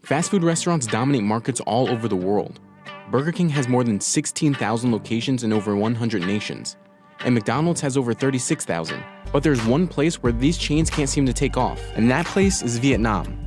Fast food restaurants dominate markets all over the world. Burger King has more than 16,000 locations in over 100 nations, and McDonald's has over 36,000. But there's one place where these chains can't seem to take off, and that place is Vietnam.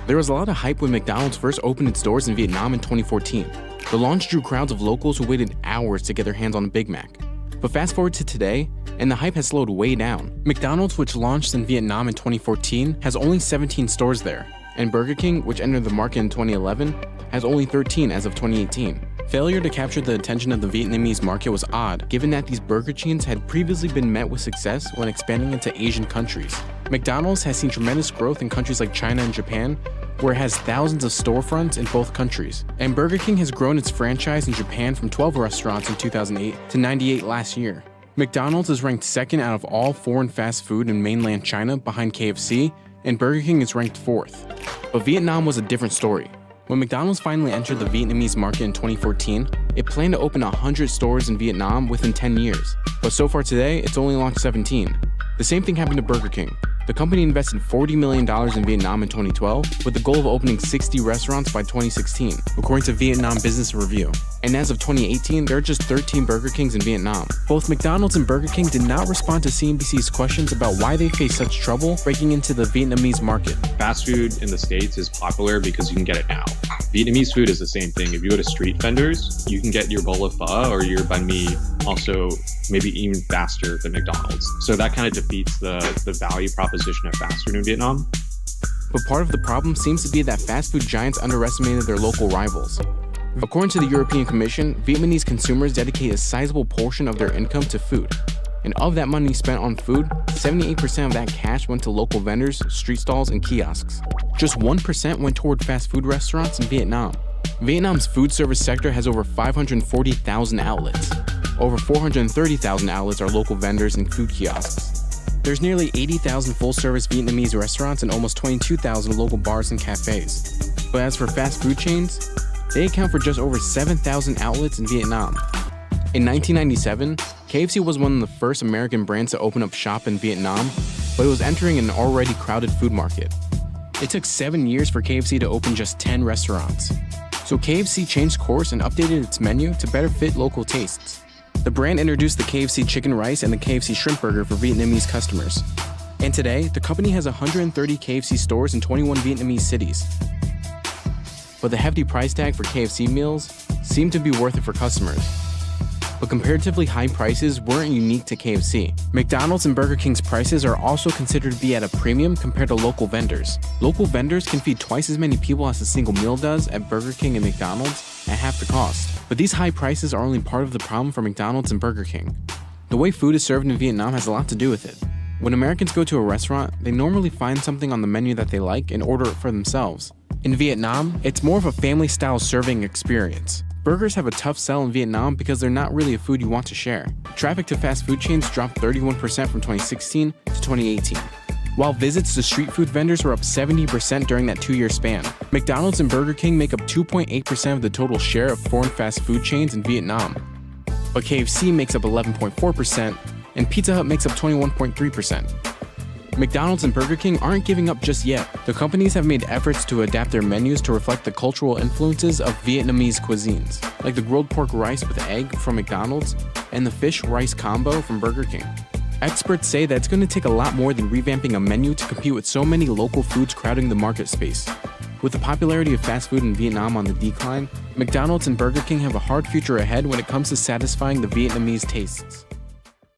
There was a lot of hype when McDonald's first opened its doors in Vietnam in 2014. The launch drew crowds of locals who waited hours to get their hands on a Big Mac. But fast forward to today, and the hype has slowed way down. McDonald's, which launched in Vietnam in 2014, has only 17 stores there, and Burger King, which entered the market in 2011, has only 13 as of 2018. Failure to capture the attention of the Vietnamese market was odd, given that these burger chains had previously been met with success when expanding into Asian countries. McDonald's has seen tremendous growth in countries like China and Japan, where it has thousands of storefronts in both countries. And Burger King has grown its franchise in Japan from 12 restaurants in 2008 to 98 last year. McDonald's is ranked second out of all foreign fast food in mainland China behind KFC, and Burger King is ranked fourth. But Vietnam was a different story. When McDonald's finally entered the Vietnamese market in 2014, it planned to open 100 stores in Vietnam within 10 years. But so far today, it's only launched 17. The same thing happened to Burger King. The company invested $40 million in Vietnam in 2012 with the goal of opening 60 restaurants by 2016, according to Vietnam Business Review. And as of 2018, there are just 13 Burger Kings in Vietnam. Both McDonald's and Burger King did not respond to CNBC's questions about why they face such trouble breaking into the Vietnamese market. Fast food in the States is popular because you can get it now. Vietnamese food is the same thing. If you go to street vendors, you can get your bowl of pho or your banh mi also maybe even faster than McDonald's. So that kind of defeats the value proposition of fast food in Vietnam. But part of the problem seems to be that fast food giants underestimated their local rivals. According to the European Commission, Vietnamese consumers dedicate a sizable portion of their income to food. And of that money spent on food, 78% of that cash went to local vendors, street stalls, and kiosks. Just 1% went toward fast food restaurants in Vietnam. Vietnam's food service sector has over 540,000 outlets. Over 430,000 outlets are local vendors and food kiosks. There's nearly 80,000 full-service Vietnamese restaurants and almost 22,000 local bars and cafes. But as for fast food chains, they account for just over 7,000 outlets in Vietnam. In 1997, KFC was one of the first American brands to open up shop in Vietnam, but it was entering an already crowded food market. It took 7 years for KFC to open just 10 restaurants. So KFC changed course and updated its menu to better fit local tastes. The brand introduced the KFC chicken rice and the KFC shrimp burger for Vietnamese customers. And today, the company has 130 KFC stores in 21 Vietnamese cities. But the hefty price tag for KFC meals seemed to be worth it for customers. But comparatively high prices weren't unique to KFC. McDonald's and Burger King's prices are also considered to be at a premium compared to local vendors. Local vendors can feed twice as many people as a single meal does at Burger King and McDonald's at half the cost. But these high prices are only part of the problem for McDonald's and Burger King. The way food is served in Vietnam has a lot to do with it. When Americans go to a restaurant, they normally find something on the menu that they like and order it for themselves. In Vietnam, it's more of a family-style serving experience. Burgers have a tough sell in Vietnam because they're not really a food you want to share. Traffic to fast food chains dropped 31% from 2016 to 2018, while visits to street food vendors were up 70% during that 2-year span. McDonald's and Burger King make up 2.8% of the total share of foreign fast food chains in Vietnam, but KFC makes up 11.4%, and Pizza Hut makes up 21.3%. McDonald's and Burger King aren't giving up just yet. The companies have made efforts to adapt their menus to reflect the cultural influences of Vietnamese cuisines, like the grilled pork rice with egg from McDonald's and the fish-rice combo from Burger King. Experts say that it's going to take a lot more than revamping a menu to compete with so many local foods crowding the market space. With the popularity of fast food in Vietnam on the decline, McDonald's and Burger King have a hard future ahead when it comes to satisfying the Vietnamese tastes.